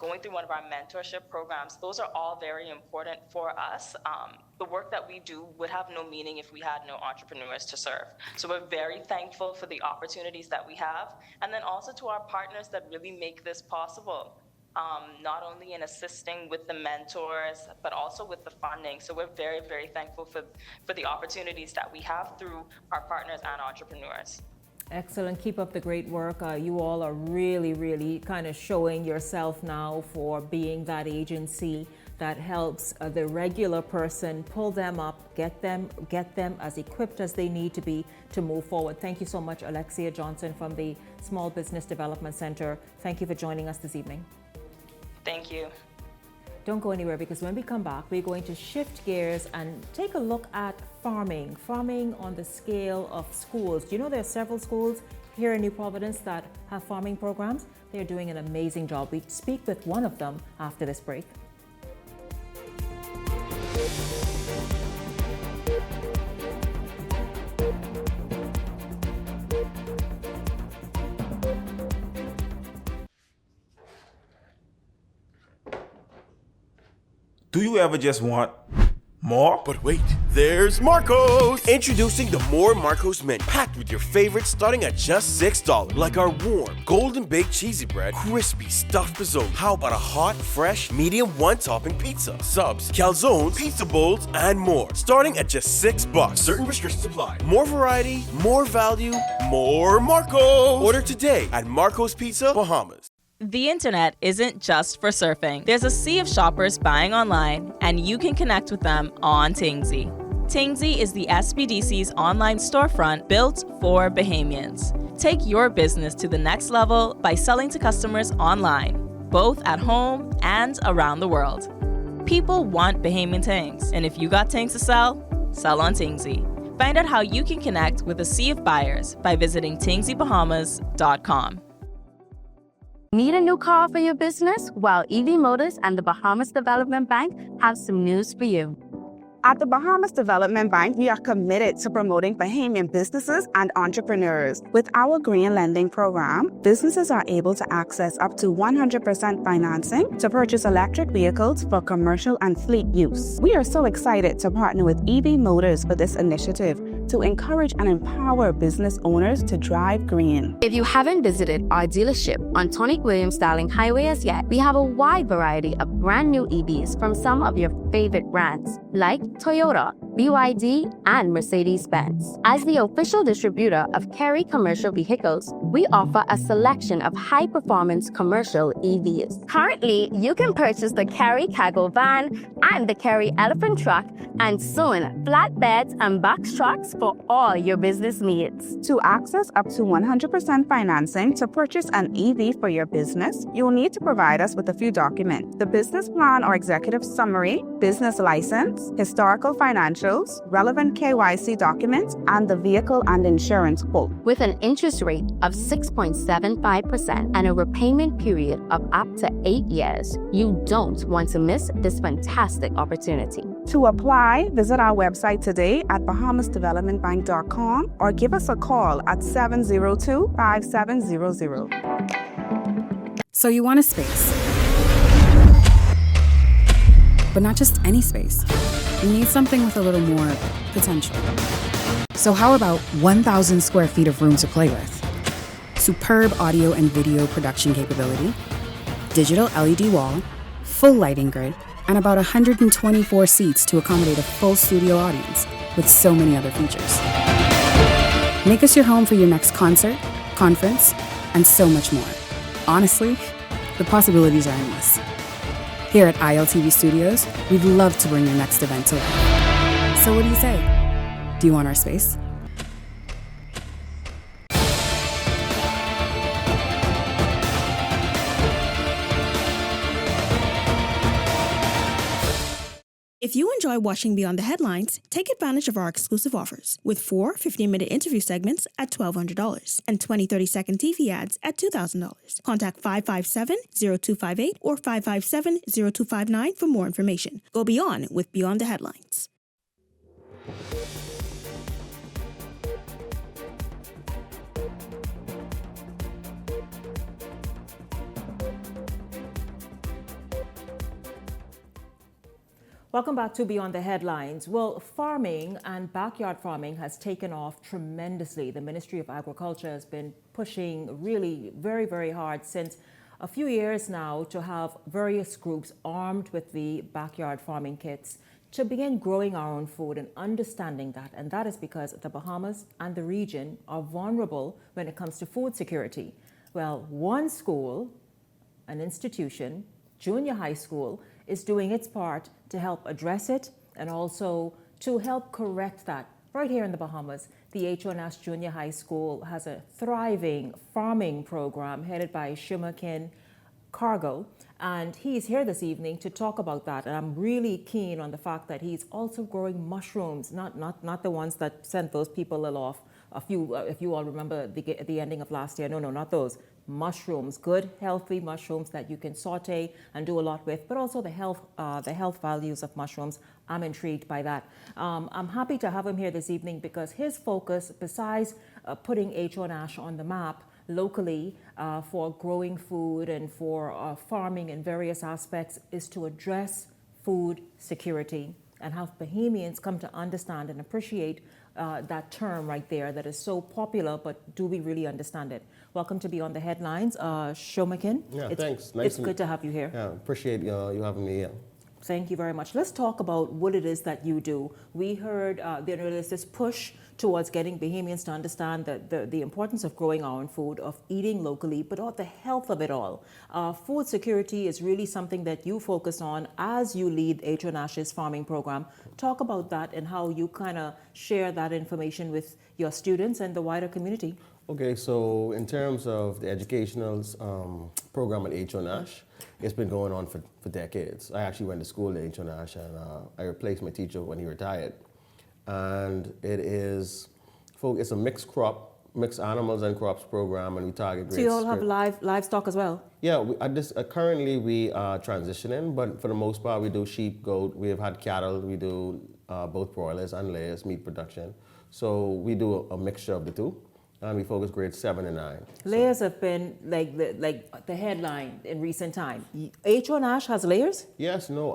going through one of our mentorship programs. Those are all very important for us. The work that we do would have no meaning if we had no entrepreneurs to serve. So we're very thankful for the opportunities that we have, and then also to our partners that really make this possible. Not only in assisting with the mentors, but also with the funding. So we're very, very thankful for the opportunities that we have through our partners and entrepreneurs. Excellent. Keep up the great work. You all are really kind of showing yourself now for being that agency that helps the regular person pull them up, get them as equipped as they need to be to move forward. Thank you so much, Alexia Johnson from the Small Business Development Center. Thank you for joining us this evening. Thank you. Don't go anywhere, because when we come back, we're going to shift gears and take a look at farming on the scale of schools. Do you know there are several schools here in New Providence that have farming programs? They're doing an amazing job. We speak with one of them after this break. Do you ever just want more? But wait, there's Marco's! Introducing the More Marco's menu, packed with your favorites starting at just $6. Like our warm, golden baked cheesy bread, crispy stuffed rizzoli. How about a hot, fresh, medium one-topping pizza, subs, calzones, pizza bowls, and more. Starting at just $6. Certain restrictions apply. More variety, more value, more Marco's! Order today at Marco's Pizza, Bahamas. The internet isn't just for surfing. There's a sea of shoppers buying online, and you can connect with them on Tingsy. Tingsy is the SBDC's online storefront built for Bahamians. Take your business to the next level by selling to customers online, both at home and around the world. People want Bahamian things, and if you got things to sell, sell on Tingsy. Find out how you can connect with a sea of buyers by visiting tingsybahamas.com. Need a new car for your business? Well, EV Motors and the Bahamas Development Bank have some news for you. At the Bahamas Development Bank, we are committed to promoting Bahamian businesses and entrepreneurs. With our green lending program, businesses are able to access up to 100% financing to purchase electric vehicles for commercial and fleet use. We are so excited to partner with EV Motors for this initiative to encourage and empower business owners to drive green. If you haven't visited our dealership on Tonic Williams Darling Highway as yet, we have a wide variety of brand new EVs from some of your favorite brands, like Toyota, BYD, and Mercedes-Benz. As the official distributor of Kerry commercial vehicles, we offer a selection of high-performance commercial EVs. Currently, you can purchase the Kerry Cargo Van and the Kerry Elephant Truck, and soon, flatbeds and box trucks for all your business needs. To access up to 100% financing to purchase an EV for your business, you will need to provide us with a few documents: the business plan or executive summary, business license, historical financials, relevant KYC documents, and the vehicle and insurance quote. With an interest rate of 6.75% and a repayment period of up to 8 years, you don't want to miss this fantastic opportunity. To apply, visit our website today at bahamasdevelopmentbank.com or give us a call at 702-5700. So you want a space, but not just any space. You need something with a little more potential. So how about 1,000 square feet of room to play with? Superb audio and video production capability, digital LED wall, full lighting grid, and about 124 seats to accommodate a full studio audience with so many other features. Make us your home for your next concert, conference, and so much more. Honestly, the possibilities are endless. Here at ILTV Studios, we'd love to bring your next event to life. So what do you say? Do you want our space? If you enjoy watching Beyond the Headlines, take advantage of our exclusive offers with 4 15-minute interview segments at $1,200 and 20 30-second TV ads at $2,000. Contact 557-0258 or 557-0259 for more information. Go beyond with Beyond the Headlines. Welcome back to Beyond the Headlines. Well, farming and backyard farming has taken off tremendously. The Ministry of Agriculture has been pushing really very, very hard since a few years now to have various groups armed with the backyard farming kits to begin growing our own food and understanding that. And that is because the Bahamas and the region are vulnerable when it comes to food security. Well, one school, an institution, junior high school, is doing its part to help address it and also to help correct that. Right here in the Bahamas, the H.O. Nash Junior High School has a thriving farming program headed by Shumakin Cargill, and he's here this evening to talk about that. And I'm really keen on the fact that he's also growing mushrooms, not the ones that sent those people off. If you all remember the ending of last year, no, not those. Mushrooms, good, healthy mushrooms that you can saute and do a lot with, but also the health values of mushrooms. I'm intrigued by that. I'm happy to have him here this evening because his focus, besides putting H.O. Nash on the map locally for growing food and for farming in various aspects, is to address food security and how Bahamians come to understand and appreciate that term right there that is so popular, but do we really understand it? Welcome to Beyond the Headlines, Shomakin. Yeah, thanks. It's good to have you here. Yeah, appreciate you having me here. Thank you very much. Let's talk about what it is that you do. We heard there's this push towards getting Bahamians to understand the importance of growing our own food, of eating locally, but the health of it all. Food security is really something that you focus on as you lead H.O. Nash's farming program. Talk about that and how you kind of share that information with your students and the wider community. Okay, so in terms of the educational program at H.O. Nash, it's been going on for decades. I actually went to school at H.O. Nash and I replaced my teacher when he retired. And it's a mixed animals and crops program, and we target. So you all have livestock as well? Yeah, currently we are transitioning, but for the most part we do sheep, goat. We have had cattle. We do both broilers and layers, meat production. So we do a mixture of the two. And we focus grades 7 and 9. Layers have been like the headline in recent time. H.O. Nash has layers? Yes, no.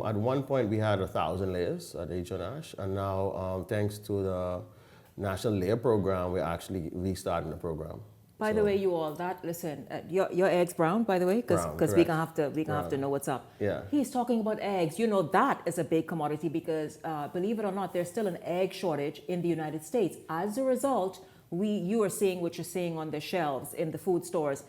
At one point we had 1,000 layers at H.O. Nash, and now thanks to the National Layer Program, we're actually restarting the program. By the way, you all, your eggs brown, by the way, because we gonna have to know what's up. Yeah. He's talking about eggs. You know, that is a big commodity because, believe it or not, there's still an egg shortage in the United States. As a result, you are seeing what you're seeing on the shelves in the food stores,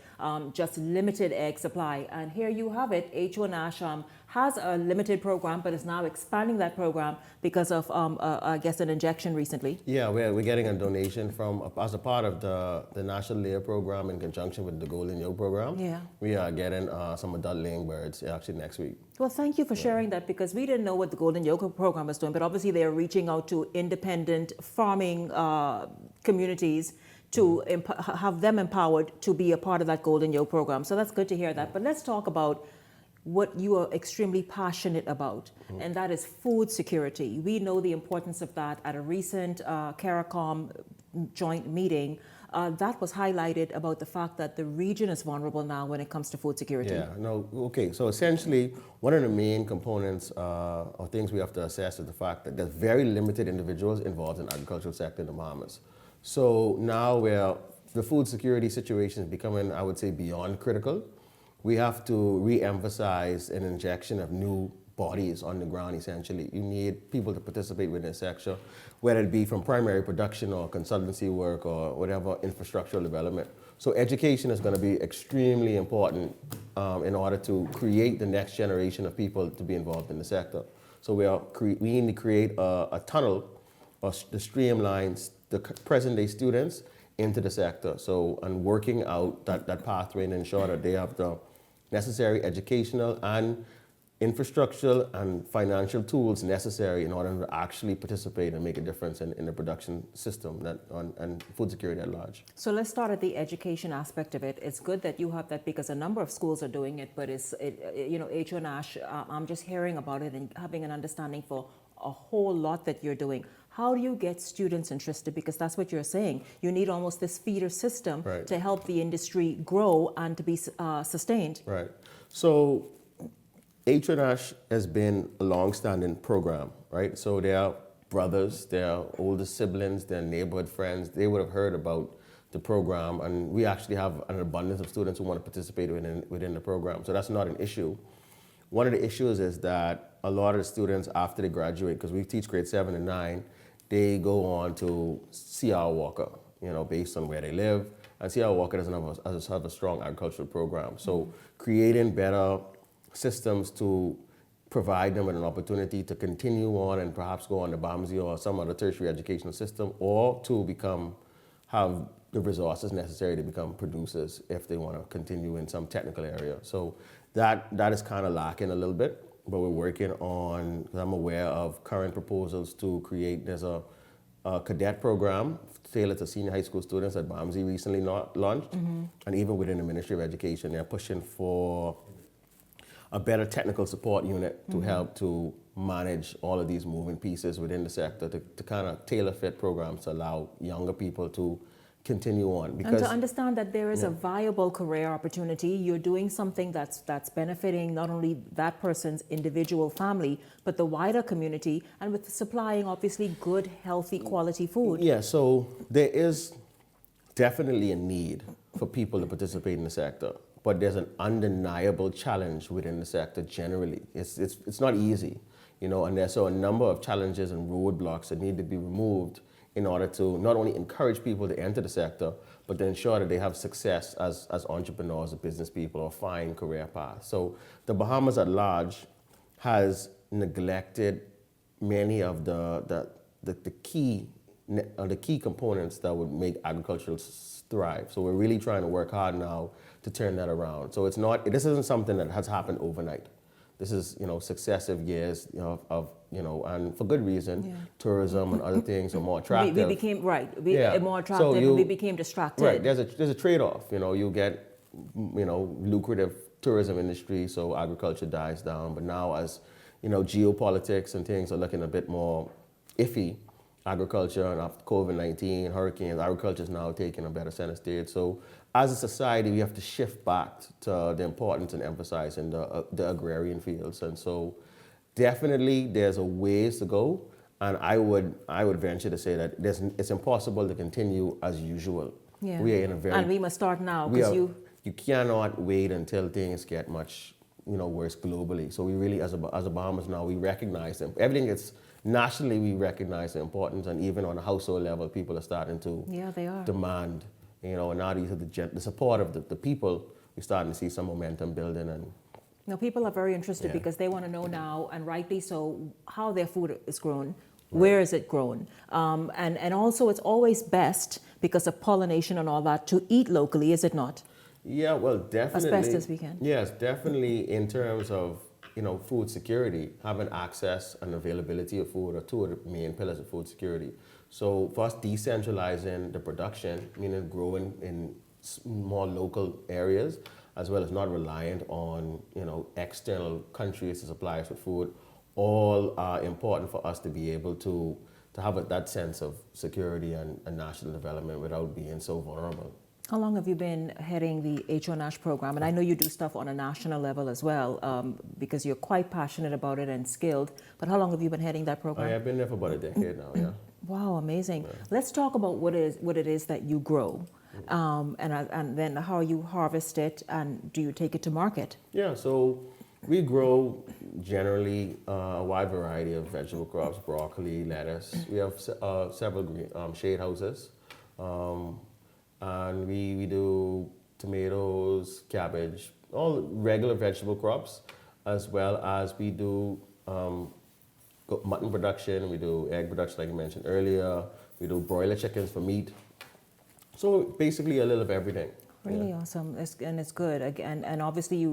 just limited egg supply. And here you have it. H1Ash has a limited program, but is now expanding that program because of, I guess, an injection recently. Yeah, we're getting a donation as a part of the National Layer Program in conjunction with the Golden Yolk Program. Yeah. We are getting some adult laying birds actually next week. Well, thank you for sharing that because we didn't know what the Golden Yolk Program was doing, but obviously they are reaching out to independent farming communities to have them empowered to be a part of that Golden Yolk Program. So that's good to hear that. But let's talk about what you are extremely passionate about, and that is food security. We know the importance of that. At a recent CARICOM joint meeting, that was highlighted about the fact that the region is vulnerable now when it comes to food security. Yeah, no, okay. So essentially, one of the main components or things we have to assess is the fact that there's very limited individuals involved in the agricultural sector in the Bahamas. So now where the food security situation is becoming, I would say, beyond critical, we have to re-emphasize an injection of new bodies on the ground, essentially. You need people to participate within the sector, whether it be from primary production or consultancy work or whatever infrastructural development. So education is going to be extremely important in order to create the next generation of people to be involved in the sector. So we need to create a tunnel or the streamlines the present-day students into the sector. So, and working out that pathway and ensure that they have the necessary educational and infrastructural and financial tools necessary in order to actually participate and make a difference in the production system and food security at large. So let's start at the education aspect of it. It's good that you have that because a number of schools are doing it, but H1Ash, I'm just hearing about it and having an understanding for a whole lot that you're doing. How do you get students interested? Because that's what you're saying. You need almost this feeder system to help the industry grow and to be sustained. Right. So H1Ash has been a long-standing program, right? So their brothers, their older siblings, their neighborhood friends, they would have heard about the program, and we actually have an abundance of students who want to participate within the program. So that's not an issue. One of the issues is that a lot of the students after they graduate, because we teach grade 7 and 9, they go on to CR Walker, based on where they live. And CR Walker doesn't have a strong agricultural program. So creating better systems to provide them with an opportunity to continue on and perhaps go on to BAMSI or some other tertiary educational system, or to have the resources necessary to become producers if they want to continue in some technical area. So that is kind of lacking a little bit. But we're working on, because I'm aware of current proposals to create, there's a cadet program tailored to senior high school students that BAMSI recently launched. Mm-hmm. And even within the Ministry of Education, they're pushing for a better technical support unit to help to manage all of these moving pieces within the sector, to kind of tailor fit programs to allow younger people to continue on. And to understand that there is a viable career opportunity, you're doing something that's benefiting not only that person's individual family, but the wider community, and with supplying obviously good, healthy, quality food. Yeah, so there is definitely a need for people to participate in the sector, but there's an undeniable challenge within the sector generally. It's not easy, and there's a number of challenges and roadblocks that need to be removed in order to not only encourage people to enter the sector, but to ensure that they have success as entrepreneurs or business people or find career paths. So the Bahamas at large has neglected many of the key components that would make agriculture thrive. So we're really trying to work hard now to turn that around. So this isn't something that has happened overnight. This is, successive years, of and for good reason, tourism and other things are more attractive. We became, more attractive, and we became distracted. Right, there's a trade-off, you get, lucrative tourism industry, so agriculture dies down. But now as, geopolitics and things are looking a bit more iffy, agriculture and after COVID-19, hurricanes, agriculture is now taking a better center stage. So as a society, we have to shift back to the importance and emphasize in the agrarian fields. And so definitely there's a ways to go. And I would venture to say that it's impossible to continue as usual. Yeah. We are in a very... And we must start now, we because are- You cannot wait until things get much, worse globally. So we really, as a Bahamas now, we recognize them. Everything that's nationally, we recognize the importance, and even on a household level, people are starting to Yeah, they are. demand, and now these are the support of the people. We're starting to see some momentum building, and Now, people are very interested Yeah. because they want to know now, and rightly so, how their food is grown. Where is it grown? And also, it's always best, because of pollination and all that, to eat locally, is it not? yeah, well, definitely. As best as we can. Yes, definitely in terms of, food security, having access and availability of food are two of the main pillars of food security. So for us, decentralizing the production, meaning growing in more local areas, as well as not reliant on, external countries to supply us with food, all are important for us to be able to have that sense of security and national development without being so vulnerable. How long have you been heading the HONASH program? And I know you do stuff on a national level as well, because you're quite passionate about it and skilled. But how long have you been heading that program? I've been there for about a decade now, yeah. Wow, amazing. Let's talk about what it is that you grow, and then how you harvest it, and do you take it to market? Yeah, so we grow generally a wide variety of vegetable crops, broccoli, lettuce. We have several shade houses. And we do tomatoes, cabbage, all regular vegetable crops, as well as we do mutton production, we do egg production like you mentioned earlier, we do broiler chickens for meat. So basically a little of everything. Really awesome, and it's good. Again, and obviously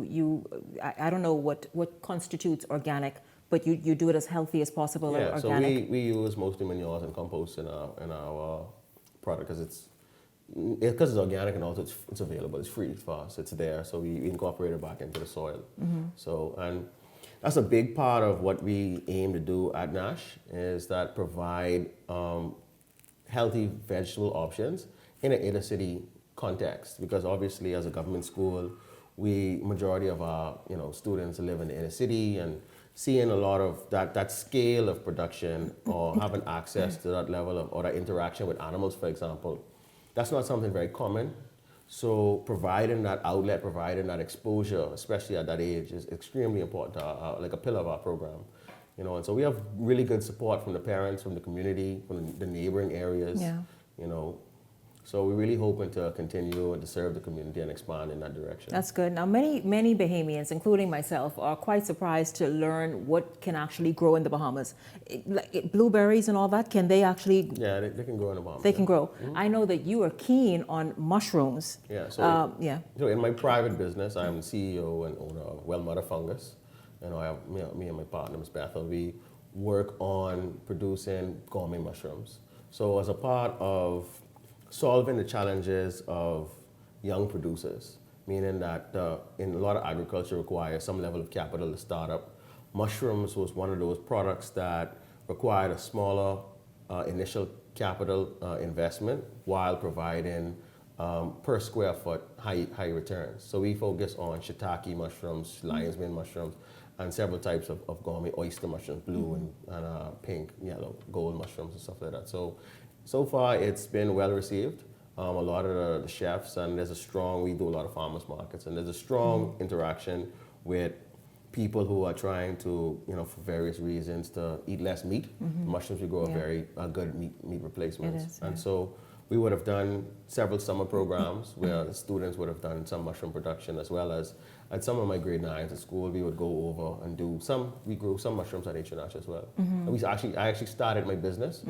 I don't know what constitutes organic, but you do it as healthy as possible. Yeah, organic. so we use mostly manures and compost in our product, because it's organic, and also it's available, it's free for us, it's there, so we incorporate it back into the soil. So, and that's a big part of what we aim to do at NASH, is that provide healthy vegetable options in an inner city context, because obviously as a government school, majority of our students live in the inner city, and seeing a lot of that scale of production, or having access to that level of, or that interaction with animals, for example, that's not something very common. So providing that outlet, providing that exposure, especially at that age, is extremely important, like a pillar of our program. And so we have really good support from the parents, from the community, from the neighboring areas. Yeah. So we're really hoping to continue and to serve the community and expand in that direction. That's good. Now, many Bahamians, including myself, are quite surprised to learn what can actually grow in the Bahamas. Blueberries and all that, can they actually? Yeah, they can grow in the Bahamas. They can grow. I know that you are keen on mushrooms. Yeah. So in my private business, I'm CEO and owner of Well Mother Fungus. I have me and my partner, Ms. Bethel. We work on producing gourmet mushrooms. So as a part of solving the challenges of young producers, meaning that in a lot of agriculture requires some level of capital to start up. Mushrooms was one of those products that required a smaller initial capital investment while providing per square foot high returns. So we focus on shiitake mushrooms, lion's mane mushrooms, and several types of gourmet oyster mushrooms, blue and pink, yellow, gold mushrooms and stuff like that. So far, it's been well received. A lot of the chefs, and we do a lot of farmers markets, and there's a strong interaction with people who are trying to, for various reasons, to eat less meat. Mushrooms we grow are very good meat replacements. And so we would have done several summer programs where the students would have done some mushroom production, as well as at some of my grade 9s at school, we would go over and we grew some mushrooms at HONASH as well. And I actually started my business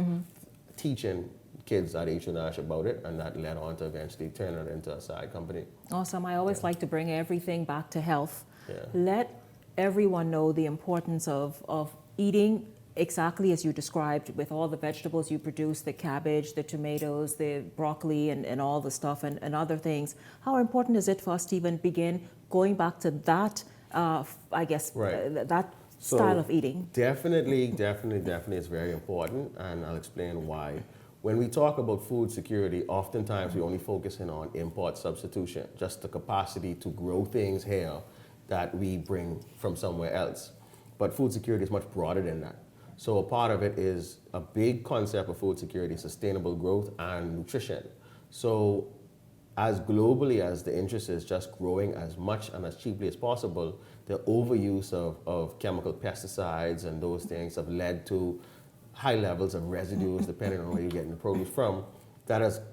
teaching kids at HONASH about it, and that led on to eventually turn it into a side company. Awesome. I always like to bring everything back to health. Yeah. Let everyone know the importance of eating exactly as you described, with all the vegetables you produce, the cabbage, the tomatoes, the broccoli, and all the stuff, and other things. How important is it for us to even begin going back to that, that style of eating? Definitely it's very important, and I'll explain why. When we talk about food security, oftentimes we only focus in on import substitution, just the capacity to grow things here that we bring from somewhere else. But food security is much broader than that. So a part of it is a big concept of food security, sustainable growth and nutrition. So as globally as the interest is just growing as much and as cheaply as possible, the overuse of chemical pesticides and those things have led to high levels of residues, depending on where you're getting the produce from.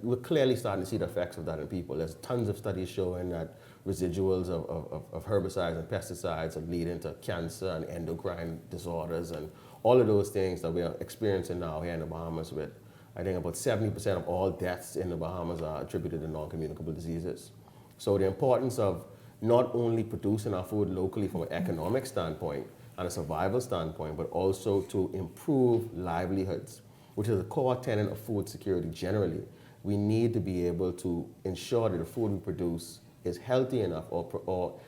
We're clearly starting to see the effects of that in people. There's tons of studies showing that residuals of herbicides and pesticides are leading to cancer and endocrine disorders and all of those things that we are experiencing now here in the Bahamas with. I think about 70% of all deaths in the Bahamas are attributed to non-communicable diseases. So the importance of not only producing our food locally from an economic standpoint and a survival standpoint, but also to improve livelihoods, which is a core tenet of food security generally. We need to be able to ensure that the food we produce is healthy enough or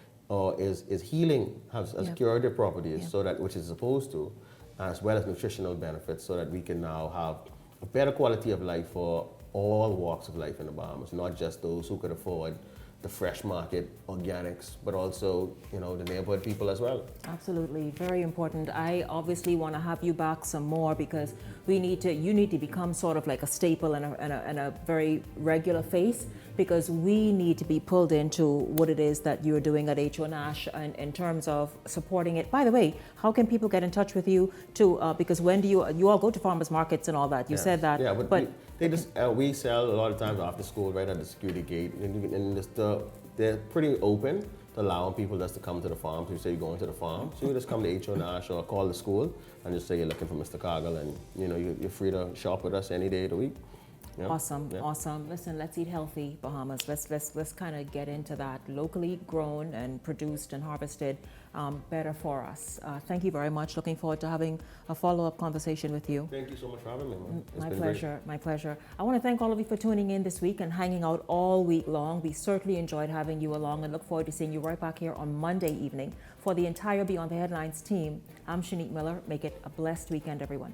is healing, has curative properties, so that, which is supposed to, as well as nutritional benefits, so that we can now have a better quality of life for all walks of life in the Bahamas, not just those who could afford the fresh market organics, but also, you know, the neighborhood people as well. Absolutely, very important. I obviously want to have you back some more because you need to become sort of like a staple and a very regular face, because we need to be pulled into what it is that you're doing at HO Nash in terms of supporting it. By the way, how can people get in touch with you too? Because when do you all go to farmers markets and all that? You said that. Yeah, but we sell a lot of times after school right at the security gate, and they're pretty open to allowing people just to come to the farm. So you say you're going to the farm, so you just come to HO Nash or call the school and just say you're looking for Mr. Cargill, and you know you're free to shop with us any day of the week. Yeah. Awesome, awesome. Listen, let's eat healthy, Bahamas. Let's kind of get into that. Locally grown and produced and harvested, better for us. Thank you very much. Looking forward to having a follow-up conversation with you. Thank you so much for having me, man. My pleasure, my pleasure. I want to thank all of you for tuning in this week and hanging out all week long. We certainly enjoyed having you along and look forward to seeing you right back here on Monday evening. For the entire Beyond the Headlines team, I'm Shanique Miller. Make it a blessed weekend, everyone.